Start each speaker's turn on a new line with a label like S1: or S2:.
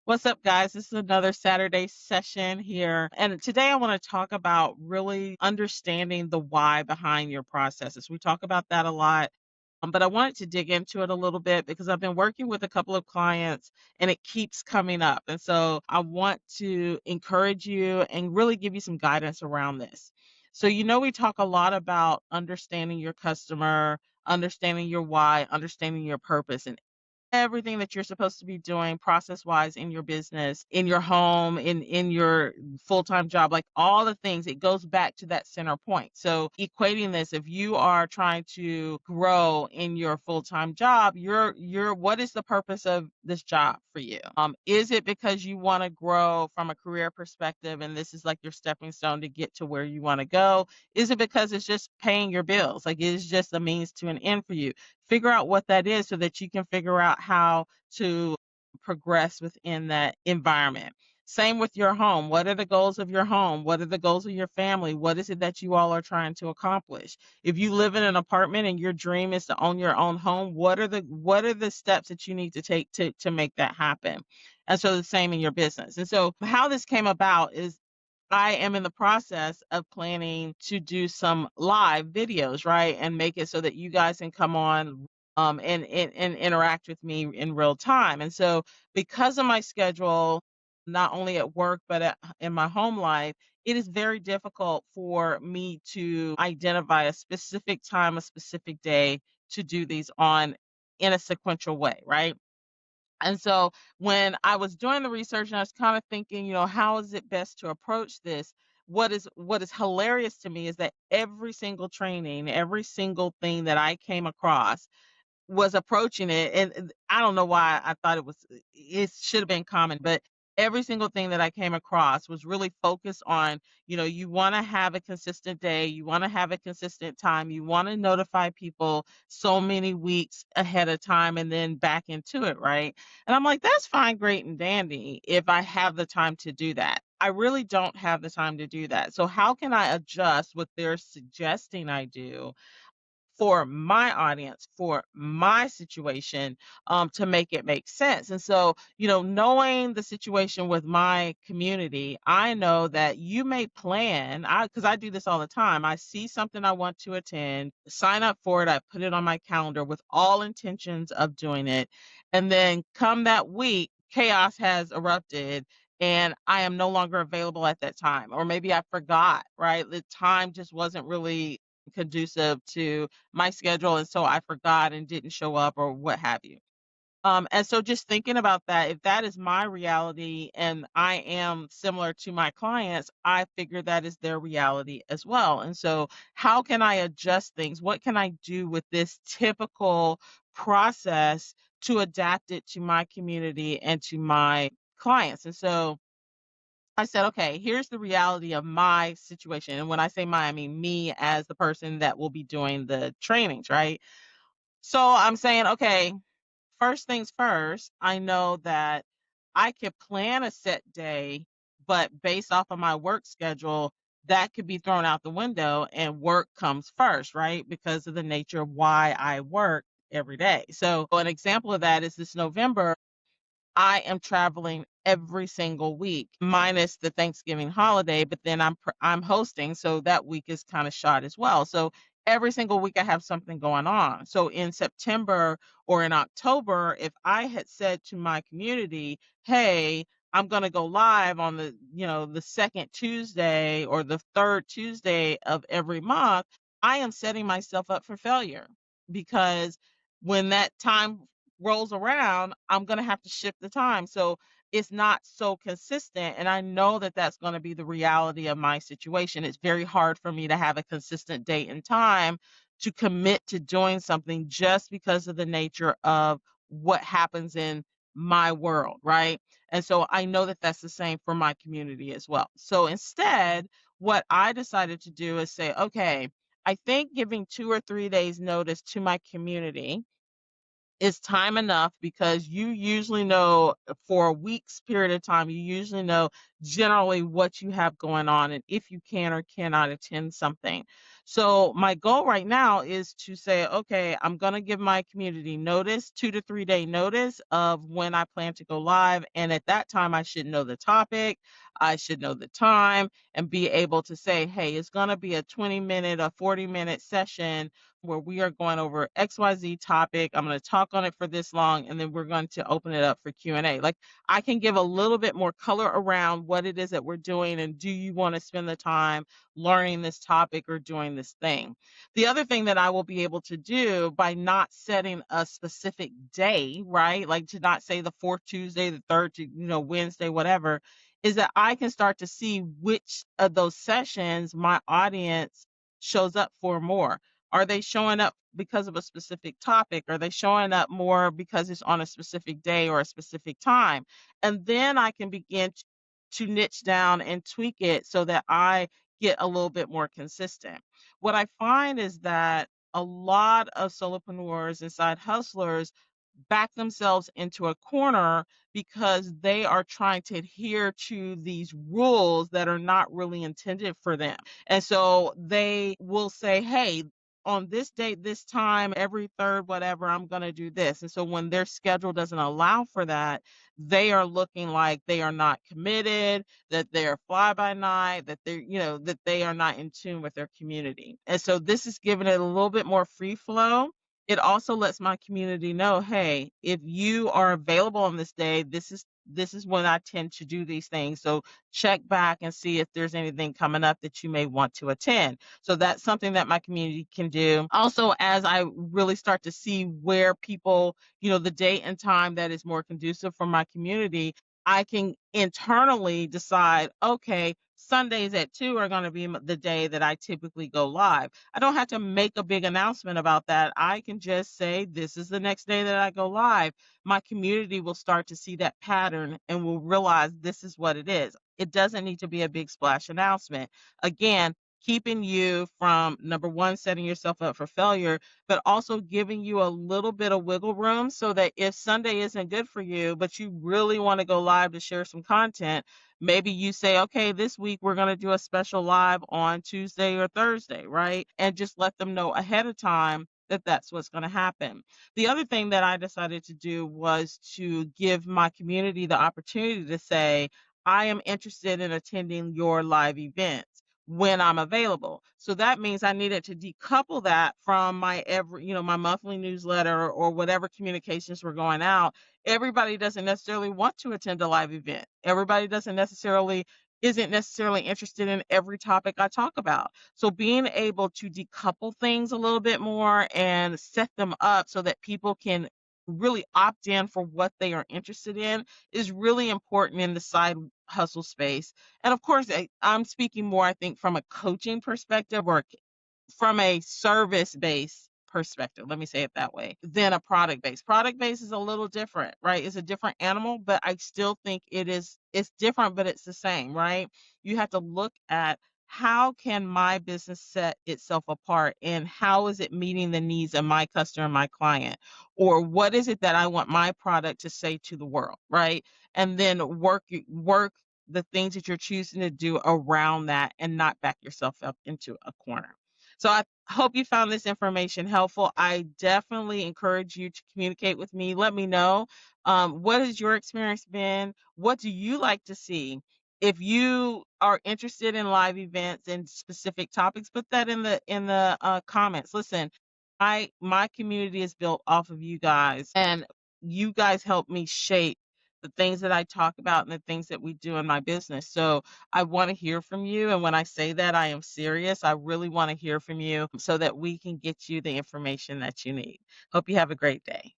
S1: What's up, guys? This is another Saturday session here. And today I want to talk about really understanding the why behind your processes. We talk about that a lot, but I wanted to dig into it a little bit because I've been working with a couple of clients and it keeps coming up. And so I want to encourage you and really give you some guidance around this. So, we talk a lot about understanding your customer, understanding your why, understanding your purpose. And everything that you're supposed to be doing process-wise in your business, in your home, in your full-time job, like all the things, it goes back to that center point. So equating this, if you are trying to grow in your full-time job, what is the purpose of this job for you? Is it because you want to grow from a career perspective and this is like your stepping stone to get to where you want to go? Is it because it's just paying your bills? Like it's just a means to an end for you? Figure out what that is so that you can figure out how to progress within that environment. Same with your home. What are the goals of your home? What are the goals of your family? What is it that you all are trying to accomplish? If you live in an apartment and your dream is to own your own home, what are the steps that you need to take to make that happen? And so the same in your business. And so how this came about is I am in the process of planning to do some live videos, right? And make it so that you guys can come on and interact with me in real time. And so because of my schedule, not only at work, but in my home life, it is very difficult for me to identify a specific time, a specific day to do these on in a sequential way, right? And so when I was doing the research and I was kind of thinking, how is it best to approach this? What is hilarious to me is that every single training, every single thing that I came across was approaching it, and I don't know why I thought it should have been common, but every single thing that I came across was really focused on, you wanna have a consistent day, you wanna have a consistent time, you wanna notify people so many weeks ahead of time and then back into it, right? And I'm like, "That's fine, great, and dandy if I have the time to do that." I really don't have the time to do that. So how can I adjust what they're suggesting I do for my audience, for my situation, to make it make sense. And so, knowing the situation with my community, I know that you may plan, because I do this all the time. I see something I want to attend, sign up for it, I put it on my calendar with all intentions of doing it. And then come that week, chaos has erupted and I am no longer available at that time. Or maybe I forgot, right? The time just wasn't really conducive to my schedule, and so I forgot and didn't show up or what have you. And so just thinking about that, if that is my reality and I am similar to my clients, I figure that is their reality as well. And so how can I adjust things? What can I do with this typical process to adapt it to my community and to my clients? And so I said, okay, here's the reality of my situation. And when I say my, I mean me as the person that will be doing the trainings, right? So I'm saying, okay, first things first, I know that I could plan a set day, but based off of my work schedule, that could be thrown out the window and work comes first, right? Because of the nature of why I work every day. So an example of that is this November. I am traveling every single week, minus the Thanksgiving holiday, but then I'm hosting, so that week is kind of shot as well. So every single week I have something going on. So in September or in October, if I had said to my community, "Hey, I'm going to go live on the second Tuesday or the third Tuesday of every month," I am setting myself up for failure because when that time rolls around, I'm going to have to shift the time. So it's not so consistent. And I know that that's going to be the reality of my situation. It's very hard for me to have a consistent date and time to commit to doing something just because of the nature of what happens in my world, right? And so I know that that's the same for my community as well. So instead, what I decided to do is say, okay, I think giving 2 or 3 days notice to my community is time enough because you usually know for a week's period of time, you usually know generally what you have going on and if you can or cannot attend something. So my goal right now is to say, okay, I'm going to give my community notice, 2 to 3 day notice of when I plan to go live. And at that time, I should know the topic, I should know the time, and be able to say, hey, it's going to be a 20-minute, a 40-minute session where we are going over XYZ topic. I'm going to talk on it for this long, and then we're going to open it up for Q&A. Like, I can give a little bit more color around what it is that we're doing, and do you want to spend the time learning this topic or doing this thing? The other thing that I will be able to do by not setting a specific day, right? Like to not say the fourth Tuesday, the third, Wednesday, whatever, is that I can start to see which of those sessions my audience shows up for more. Are they showing up because of a specific topic? Are they showing up more because it's on a specific day or a specific time? And then I can begin to niche down and tweak it so that I get a little bit more consistent. What I find is that a lot of solopreneurs and side hustlers back themselves into a corner because they are trying to adhere to these rules that are not really intended for them. And so they will say, hey, on this date, this time, every third, whatever, I'm going to do this. And so when their schedule doesn't allow for that, they are looking like they are not committed, that they're fly by night, that that they are not in tune with their community. And so this is giving it a little bit more free flow. It also lets my community know, hey, if you are available on this day, this is when I tend to do these things. So check back and see if there's anything coming up that you may want to attend. So that's something that my community can do. Also, as I really start to see where people, the date and time that is more conducive for my community, I can internally decide, okay, Sundays at 2 are going to be the day that I typically go live. I don't have to make a big announcement about that. I can just say, this is the next day that I go live. My community will start to see that pattern and will realize this is what it is. It doesn't need to be a big splash announcement. Again, keeping you from, number one, setting yourself up for failure, but also giving you a little bit of wiggle room so that if Sunday isn't good for you, but you really want to go live to share some content, maybe you say, okay, this week we're going to do a special live on Tuesday or Thursday, right? And just let them know ahead of time that that's what's going to happen. The other thing that I decided to do was to give my community the opportunity to say, I am interested in attending your live events when I'm available. So that means I needed to decouple that from my monthly newsletter or whatever communications were going out. Everybody doesn't necessarily want to attend a live event. Everybody isn't necessarily interested in every topic I talk about. So being able to decouple things a little bit more and set them up so that people can really opt in for what they are interested in is really important in the side hustle space. And of course, I'm speaking more, I think, from a coaching perspective or from a service-based perspective, let me say it that way, than a product-based. Product-based is a little different, right? It's a different animal, but I still think it's different, but it's the same, right? You have to look at how can my business set itself apart and how is it meeting the needs of my customer, my client, or what is it that I want my product to say to the world, right? And then work the things that you're choosing to do around that and not back yourself up into a corner. So I hope you found this information helpful. I definitely encourage you to communicate with me. Let me know, what has your experience been? What do you like to see? If you are interested in live events and specific topics, put that in the comments. Listen, my community is built off of you guys, and you guys help me shape the things that I talk about and the things that we do in my business. So I want to hear from you. And when I say that, I am serious. I really want to hear from you so that we can get you the information that you need. Hope you have a great day.